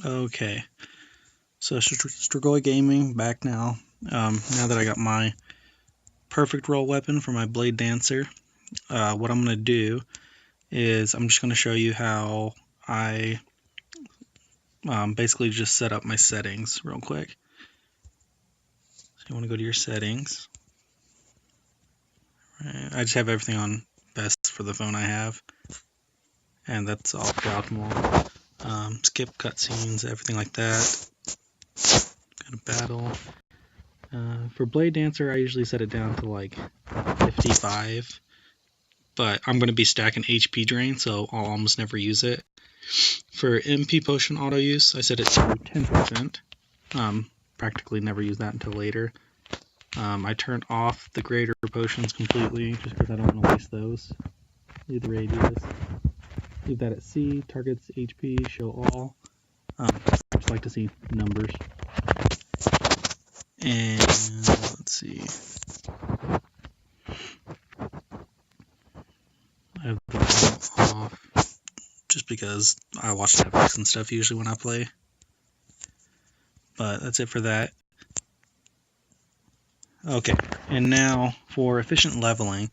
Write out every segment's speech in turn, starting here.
Okay, so Strigoi Gaming back now. Now that I got my perfect roll weapon for my Blade Dancer, what I'm going to do is I'm just going to show you how I basically just set up my settings real quick. So you want to go to your settings. Right. I just have everything on best for the phone I have, and that's all throughout more. Skip cutscenes, everything like that. Go to battle. For Blade Dancer, I usually set it down to like 55, but I'm going to be stacking HP drain, so I'll almost never use it. For MP Potion auto use, I set it to 10%. Practically never use that until later. I turned off the greater potions completely just because I don't want to waste those. Leave the radius. Leave that at C. Targets HP, show all. Just like to see numbers. And let's see. I have the off just because I watch Netflix and stuff usually when I play. But that's it for that. Okay, and now for efficient leveling,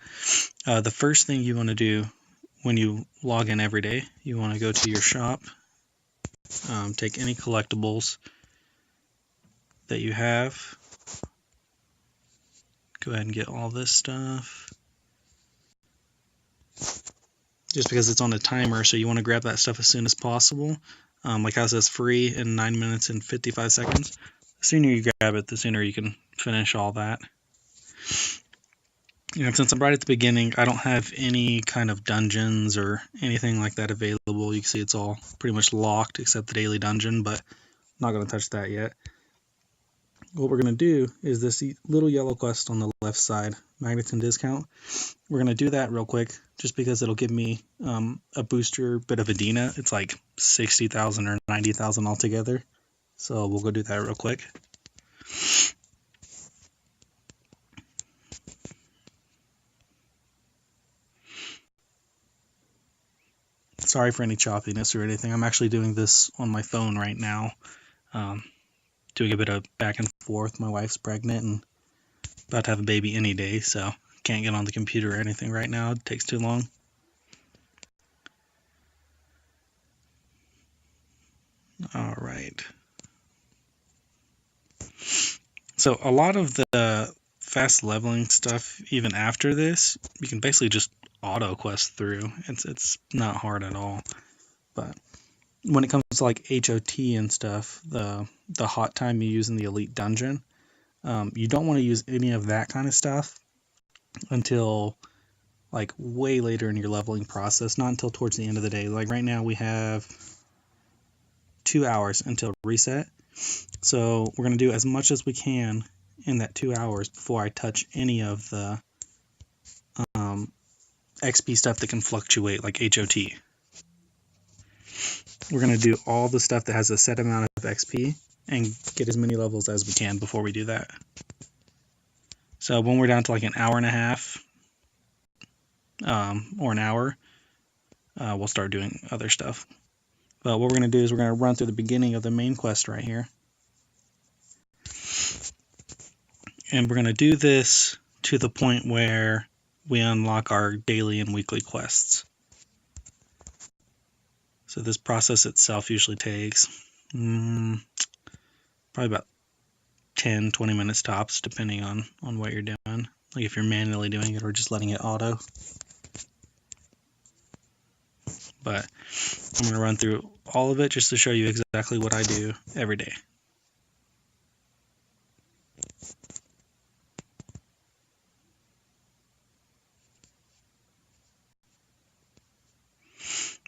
the first thing you want to do when you log in every day, you want to go to your shop, take any collectibles that you have, go ahead and get all this stuff. Just because it's on a timer, so you want to grab that stuff as soon as possible. Like how it says free in 9 minutes and 55 seconds. The sooner you grab it, the sooner you can finish all that. Since I'm right at the beginning, I don't have any kind of dungeons or anything like that available. You can see it's all pretty much locked except the daily dungeon, but I'm not going to touch that yet. What we're going to do is this little yellow quest on the left side, Magneton discount. We're going to do that real quick just because it'll give me a booster bit of Edina. It's like 60,000 or 90,000 altogether. So we'll go do that real quick. Sorry for any choppiness or anything. I'm actually doing this on my phone right now. Doing a bit of back and forth. My wife's pregnant and about to have a baby any day, so can't get on the computer or anything right now. It takes too long. All right. So a lot of the fast leveling stuff, even after this, you can basically just auto quest through. It's not hard at all. But when it comes to like HOT and stuff, the hot time you use in the elite dungeon, you don't want to use any of that kind of stuff until like way later in your leveling process, not until towards the end of the day. Like right now we have 2 hours until reset. So we're going to do as much as we can in that 2 hours before I touch any of the XP stuff that can fluctuate, like HOT. We're going to do all the stuff that has a set amount of XP and get as many levels as we can before we do that. So when we're down to like an hour and a half or an hour, we'll start doing other stuff. But what we're going to do is we're going to run through the beginning of the main quest right here. And we're going to do this to the point where we unlock our daily and weekly quests. So this process itself usually takes probably about 10-20 minutes tops, depending on what you're doing. Like if you're manually doing it or just letting it auto. But I'm going to run through all of it just to show you exactly what I do every day.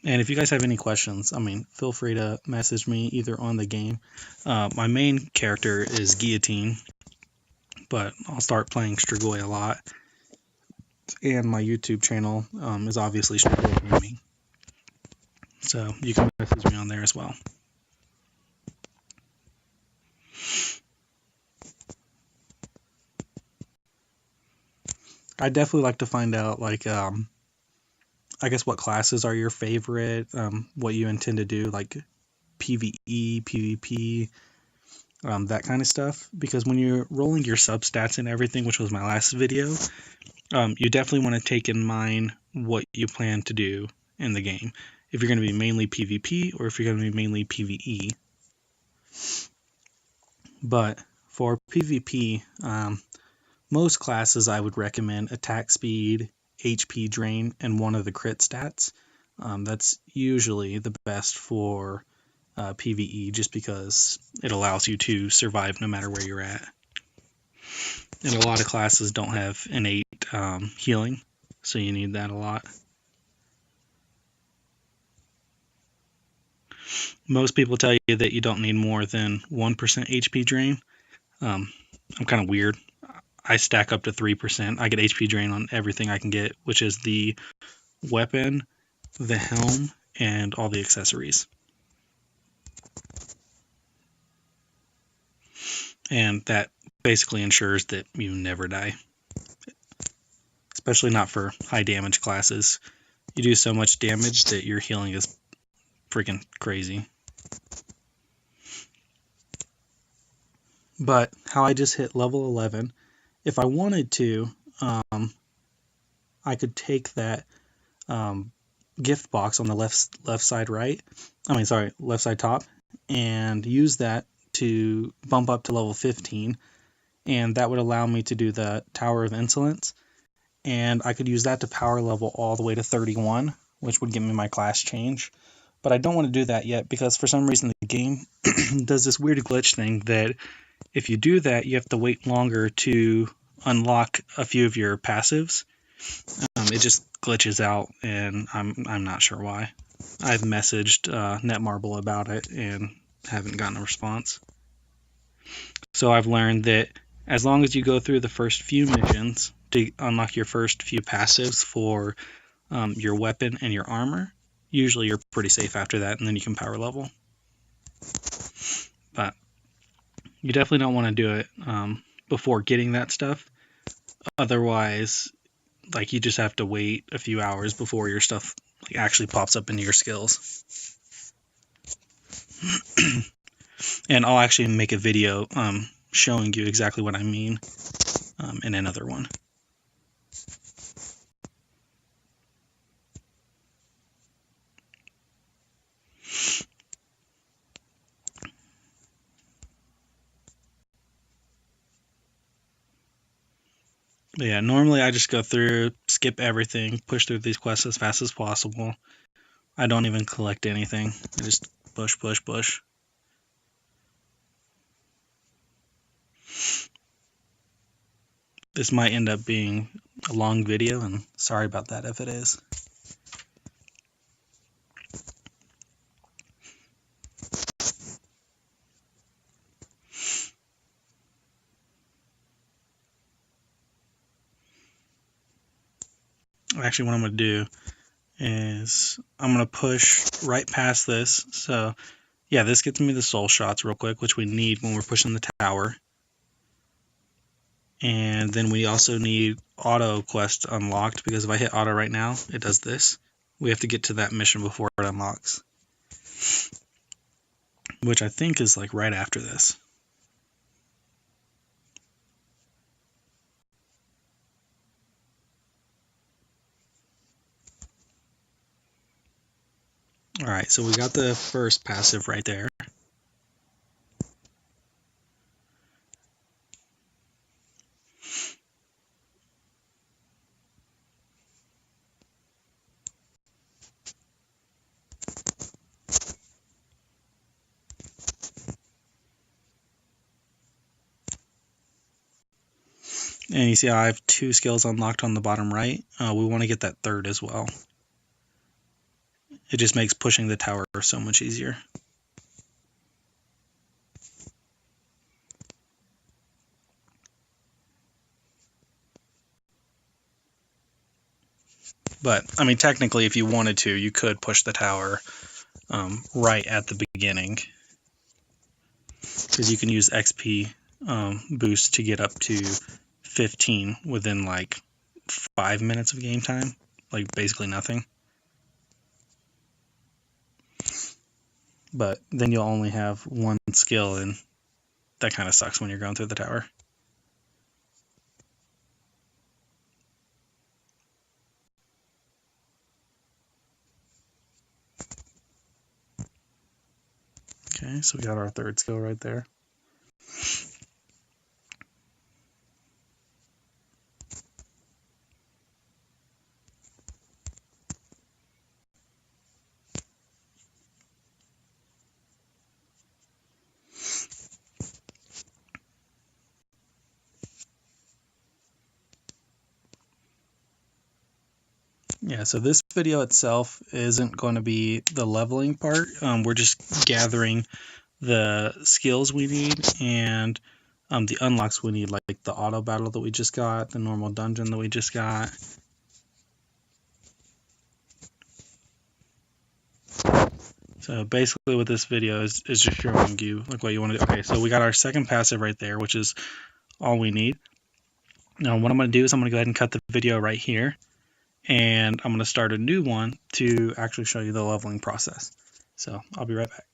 And if you guys have any questions, feel free to message me either on the game. My main character is Guillotine, but I'll start playing Strigoi a lot. And my YouTube channel is obviously Strigoi Gaming. So you can message me on there as well. I'd definitely like to find out, like, I guess what classes are your favorite, what you intend to do, like PvE, PvP, that kind of stuff. Because when you're rolling your substats and everything, which was my last video, you definitely want to take in mind what you plan to do in the game. If you're going to be mainly PvP or if you're going to be mainly PvE. But for PvP, most classes I would recommend attack speed, HP drain, and one of the crit stats. That's usually the best for PvE just because it allows you to survive no matter where you're at. And a lot of classes don't have innate healing, so you need that a lot. Most people tell you that you don't need more than 1% HP drain. I'm kind of weird. I stack up to 3%. I get HP drain on everything I can get, which is the weapon, the helm, and all the accessories. And that basically ensures that you never die. Especially not for high damage classes. You do so much damage that your healing is freaking crazy. But how I just hit level 11, if I wanted to, I could take that gift box on the left side top, and use that to bump up to level 15, and that would allow me to do the Tower of Insolence, and I could use that to power level all the way to 31, which would give me my class change. But I don't want to do that yet because for some reason the game does this weird glitch thing that if you do that, you have to wait longer to unlock a few of your passives. It just glitches out, and I'm not sure why. I've messaged Netmarble about it and haven't gotten a response. So I've learned that as long as you go through the first few missions to unlock your first few passives for your weapon and your armor, usually you're pretty safe after that, and then you can power level. But you definitely don't want to do it before getting that stuff. Otherwise, like, you just have to wait a few hours before your stuff actually pops up into your skills. And I'll actually make a video showing you exactly what I mean in another one. But yeah, normally I just go through, skip everything, push through these quests as fast as possible. I don't even collect anything. I just push, push, push. This might end up being a long video, and sorry about that if it is. Actually, what I'm going to do is I'm going to push right past this. So, yeah, this gets me the soul shots real quick, which we need when we're pushing the tower. And then we also need auto quest unlocked, because if I hit auto right now, it does this. We have to get to that mission before it unlocks, which I think is like right after this. Alright, so we got the first passive right there. And you see how I have 2 skills unlocked on the bottom right. We want to get that third as well. It just makes pushing the tower so much easier. But, I mean, technically, if you wanted to, you could push the tower right at the beginning, because you can use XP boost to get up to 15 within like 5 minutes of game time, like basically nothing. but then you'll only have one skill, and that kind of sucks when you're going through the tower. Okay, so we got our third skill right there. Yeah, so this video itself isn't going to be the leveling part. We're just gathering the skills we need and the unlocks we need, like the auto battle that we just got, the normal dungeon that we just got. So basically what this video is just showing you like what you want to do. Okay, so we got our second passive right there, which is all we need. Now what I'm going to do is I'm going to go ahead and cut the video right here, and I'm going to start a new one to actually show you the leveling process. So I'll be right back.